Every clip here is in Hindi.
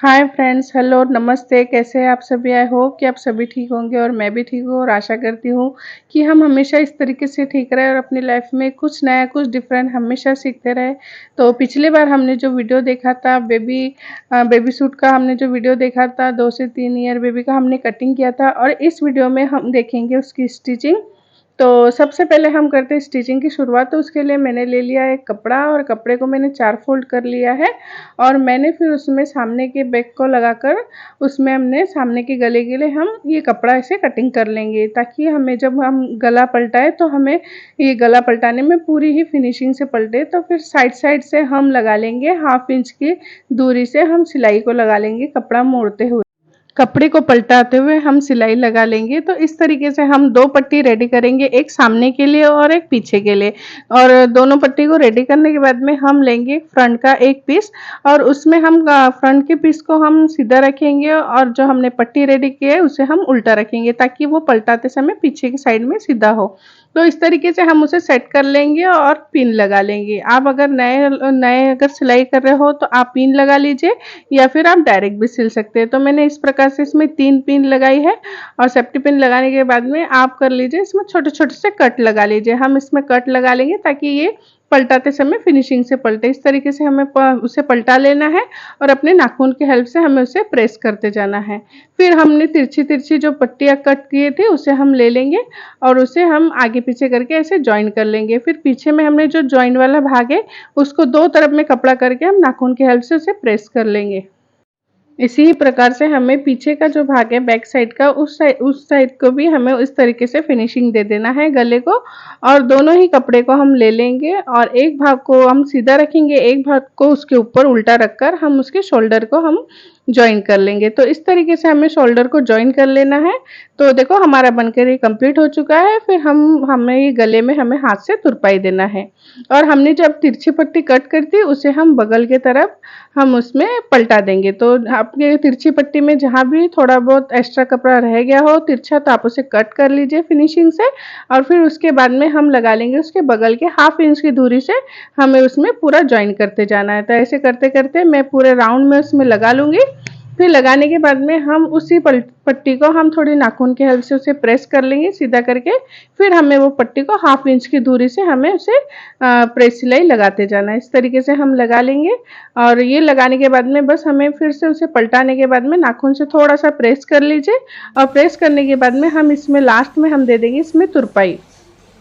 हाय फ्रेंड्स, हेलो, नमस्ते। कैसे हैं आप सभी? आई होप कि आप सभी ठीक होंगे और मैं भी ठीक हूँ और आशा करती हूँ कि हम हमेशा इस तरीके से ठीक रहें और अपनी लाइफ में कुछ नया, कुछ डिफरेंट हमेशा सीखते रहें। तो पिछली बार हमने जो वीडियो देखा था बेबी सूट का, हमने जो वीडियो देखा था 2 से 3 ईयर बेबी का, हमने कटिंग किया था और इस वीडियो में हम देखेंगे उसकी स्टिचिंग। तो सबसे पहले हम करते हैं स्टिचिंग की शुरुआत। तो उसके लिए मैंने ले लिया एक कपड़ा और कपड़े को मैंने 4 फोल्ड कर लिया है और मैंने फिर उसमें सामने के बैक को लगाकर उसमें हमने सामने के गले के लिए हम ये कपड़ा ऐसे कटिंग कर लेंगे, ताकि हमें जब हम गला पलटाए तो हमें ये गला पलटाने में पूरी ही फिनिशिंग से पलटे। तो फिर साइड साइड से हम लगा लेंगे, 1/2 इंच की दूरी से हम सिलाई को लगा लेंगे। कपड़ा मोड़ते हुए कपड़े को पलटाते हुए हम सिलाई लगा लेंगे। तो इस तरीके से हम 2 पट्टी रेडी करेंगे, एक सामने के लिए और एक पीछे के लिए। और दोनों पट्टी को रेडी करने के बाद में हम लेंगे फ्रंट का एक पीस और उसमें हम फ्रंट के पीस को हम सीधा रखेंगे और जो हमने पट्टी रेडी की है उसे हम उल्टा रखेंगे, ताकि वो पलटाते समय पीछे की साइड में सीधा हो। तो इस तरीके से हम उसे सेट कर लेंगे और पिन लगा लेंगे। आप अगर नए नए अगर सिलाई कर रहे हो तो आप पिन लगा लीजिए या फिर आप डायरेक्ट भी सिल सकते हैं। तो मैंने इस प्रकार से इसमें 3 पिन लगाई है और सेफ्टी पिन लगाने के बाद में आप कर लीजिए इसमें छोटे-छोटे से कट लगा लीजिए। हम इसमें कट लगा लेंगे ताकि ये पलटाते समय फिनिशिंग से पलटे। इस तरीके से हमें उसे पलटा लेना है और अपने नाखून की हेल्प से हमें उसे प्रेस करते जाना है। फिर हमने तिरछी-तिरछी जो पट्टियाँ कट किए थे उसे हम ले लेंगे और उसे हम आगे-पीछे करके ऐसे जॉइन कर लेंगे। फिर पीछे में हमने जो जॉइन वाला भाग है उसको 2 तरफ में कपड़ा करके हम नाखून की हेल्प से उसे प्रेस कर लेंगे। इसी ही प्रकार से हमें पीछे का जो भाग है बैक साइड का, उस साइड को भी हमें इस तरीके से फिनिशिंग दे देना है गले को। और दोनों ही कपड़े को हम ले लेंगे और एक भाग को हम सीधा रखेंगे, एक भाग को उसके ऊपर उल्टा रखकर हम उसके शोल्डर को हम जॉइन कर लेंगे। तो इस तरीके से हमें शोल्डर को जॉइन कर लेना है। तो देखो हमारा बनकर ये कंप्लीट हो चुका है। फिर हमें ये गले में हमें हाथ से तुरपाई देना है और हमने जब तिरछी पट्टी कट कर दी उसे हम बगल के तरफ हम उसमें पलटा देंगे। तो आपके तिरछी पट्टी में जहाँ भी थोड़ा बहुत एक्स्ट्रा कपड़ा रह गया हो तिरछा, तो आप उसे कट कर लीजिए फिनिशिंग से और फिर उसके बाद में हम लगा लेंगे उसके बगल के 1/2 इंच की दूरी से हमें उसमें पूरा जॉइन करते जाना है। तो ऐसे करते-करते मैं पूरे राउंड में उसमें लगा लूँगी। फिर लगाने के बाद में हम उसी पट्टी को हम थोड़ी नाखून की हेल्प से उसे प्रेस कर लेंगे सीधा करके। फिर हमें वो पट्टी को 1/2 इंच की दूरी से हमें उसे प्रेस सिलाई लगाते जाना है। इस तरीके से हम लगा लेंगे और ये लगाने के बाद में बस हमें फिर से उसे पलटाने के बाद में नाखून से थोड़ा-सा प्रेस कर लीजिए और प्रेस करने के बाद में हम इसमें लास्ट में हम दे देंगे इसमें तुरपाई।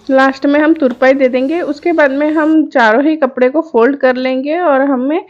लास्ट में हम तुरपाई दे देंगे। उसके बाद में हम चारों ही कपड़े को फ़ोल्ड कर लेंगे और हमें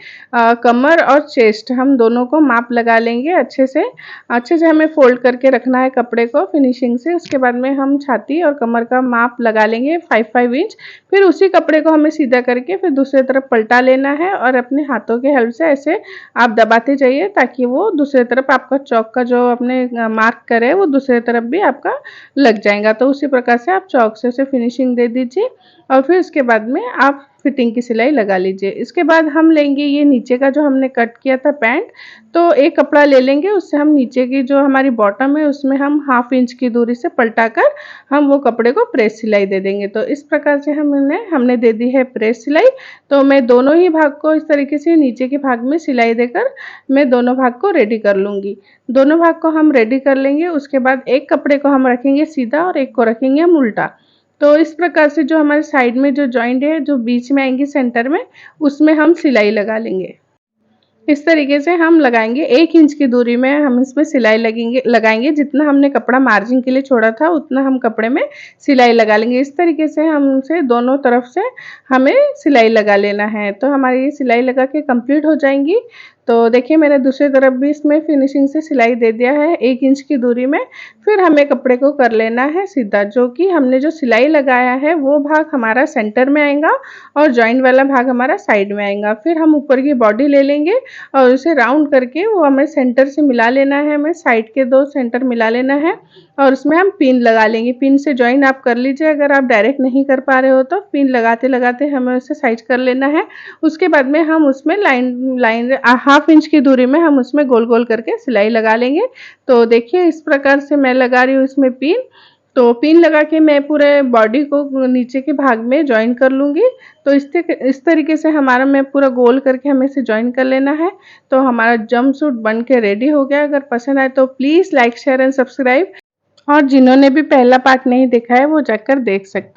कमर और चेस्ट हम दोनों को माप लगा लेंगे अच्छे से। अच्छे से हमें फ़ोल्ड करके रखना है कपड़े को फिनिशिंग से। उसके बाद में हम छाती और कमर का माप लगा लेंगे 5-5 इंच। फिर उसी कपड़े को हमें सीधा करके फिर दूसरी तरफ पलटा लेना है और अपने हाथों की हेल्प से ऐसे आप दबाते जाइए, ताकि वो दूसरी तरफ आपका चौक का जो आपने मार्क करा है वो दूसरी तरफ भी आपका लग जाएगा। तो उसी प्रकार से आप चौक से उसे फिनिशिंग दे दीजिए और फिर उसके बाद में आप फिटिंग की सिलाई लगा लीजिए। इसके बाद हम लेंगे ये नीचे का जो हमने कट किया था पैंट, तो एक कपड़ा ले लेंगे, उससे हम नीचे की जो हमारी बॉटम है उसमें हम 1/2 इंच की दूरी से पलटाकर हम वो कपड़े को प्रेस सिलाई दे देंगे। तो इस प्रकार से हमने दे दी है प्रेस सिलाई। तो मैं दोनों ही भाग को इस तरीके से नीचे के भाग में सिलाई देकर मैं दोनों भाग को रेडी कर लूँगी। दोनों भाग को हम रेडी कर लेंगे। उसके बाद एक कपड़े को हम रखेंगे सीधा और एक को रखेंगे हम उल्टा। तो इस प्रकार से जो हमारे साइड में जो जॉइंट है जो बीच में आएंगी सेंटर में, उसमें हम सिलाई लगा लेंगे। इस तरीके से हम लगाएंगे 1 इंच की दूरी में हम इसमें सिलाई लगाएंगे। जितना हमने कपड़ा मार्जिन के लिए छोड़ा था उतना हम कपड़े में सिलाई लगा लेंगे। इस तरीके से हमसे दोनों तरफ से हमें सिलाई लगा लेना है। तो हमारी ये सिलाई लगा के कंप्लीट हो जाएंगी। तो देखिए मैंने दूसरी तरफ भी इसमें फिनिशिंग से सिलाई दे दिया है 1 इंच की दूरी में। फिर हमें कपड़े को कर लेना है सीधा, जो कि हमने जो सिलाई लगाया है वो भाग हमारा सेंटर में आएगा और जॉइंट वाला भाग हमारा साइड में आएगा। फिर हम ऊपर की बॉडी ले लेंगे और उसे राउंड करके वो हमें सेंटर से मिला लेना है, हमें साइड के 2 सेंटर मिला लेना है और उसमें हम पिन लगा लेंगे। पिन से जॉइन आप कर लीजिए, अगर आप डायरेक्ट नहीं कर पा रहे हो तो पिन लगाते-लगाते हमें उसे साइड कर लेना है। उसके बाद में हम उसमें लाइन लाइन 1/2 इंच की दूरी में हम उसमें गोल-गोल करके सिलाई लगा लेंगे। तो देखिए इस प्रकार से मैं लगा रही हूँ इसमें पिन। तो पिन लगा के मैं पूरे बॉडी को नीचे के भाग में जॉइन कर लूँगी। तो इस तरीके से हमारा मैं पूरा गोल करके हमें इसे जॉइन कर लेना है। तो हमारा जंपसूट बन के रेडी हो गया। अगर पसंद आए तो please like, share and subscribe, और जिन्होंने भी पहला पार्ट नहीं देखा है वो जाकर देख सकता है।